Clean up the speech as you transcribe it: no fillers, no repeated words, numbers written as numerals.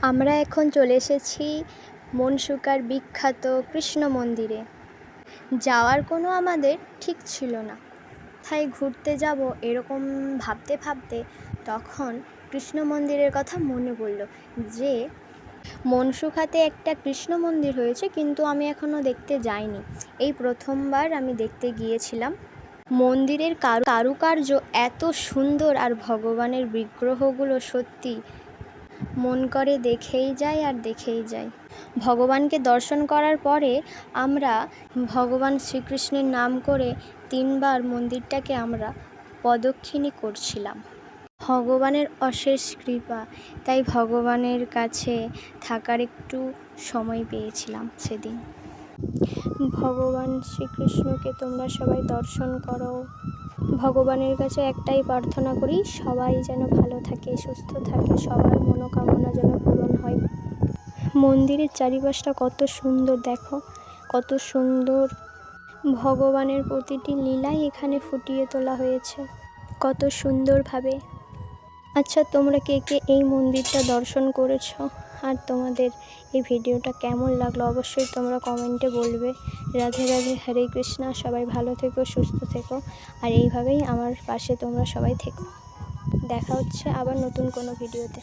আমরা এখন চলে এসেছি মনসুকার বিখ্যাত কৃষ্ণ মন্দিরে। যাওয়ার কোনো আমাদের ঠিক ছিল না, তাই ঘুরতে যাব এরকম ভাবতে ভাবতে তখন কৃষ্ণ মন্দিরের কথা মনে পড়ল যে মনসুকাতে একটা কৃষ্ণ মন্দির হয়েছে, কিন্তু আমি এখনও দেখতে যাইনি। এই প্রথমবার আমি দেখতে গিয়েছিলাম। মন্দিরের কারুকার্য এত সুন্দর আর ভগবানের বিগ্রহগুলো সত্যি মন করে দেখেই যাই আর দেখেই যাই। ভগবানকে দর্শন করার পরে আমরা ভগবান শ্রীকৃষ্ণের নাম করে 3 বার মন্দিরটাকে আমরা প্রদক্ষিণ করছিলাম। ভগবানের অশেষ কৃপা, তাই ভগবানের কাছে থাকার একটু সময় পেয়েছিলাম সেদিন। ভগবান শ্রীকৃষ্ণকে তোমরা সবাই দর্শন করো। ভগবানের কাছে একটাই প্রার্থনা করি, সবাই যেন ভালো থাকে, সুস্থ থাকে, সবার মনোকামনা যেন পূরণ হয়। মন্দিরের চারিপাশটা কত সুন্দর, দেখো কত সুন্দর। ভগবানের প্রতিটি লীলাই এখানে ফুটিয়ে তোলা হয়েছে কত সুন্দরভাবে। আচ্ছা, তোমরা কে কে এই মন্দিরটা দর্শন করেছো আর তোমাদের এই ভিডিওটা কেমন লাগলো অবশ্যই তোমরা কমেন্টে বলবে। রাধে রাধে, হরে কৃষ্ণা। সবাই ভালো থেকো, সুস্থ থেকো, আর এইভাবেই আমার পাশে তোমরা সবাই থেকো। দেখা হচ্ছে আবার নতুন কোনো ভিডিওতে।